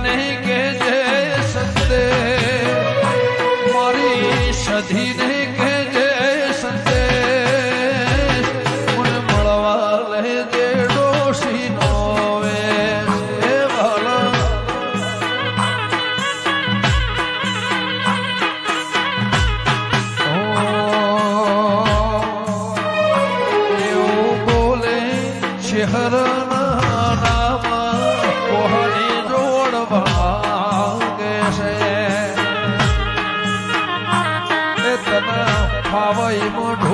નહીં કે જે સંતે મારી સધી નહીં કે જે સંતે મને મળવા લેજે ડોશી નો વેશ ભલા એવું બોલે શહેરના ફાવઈ મોઢ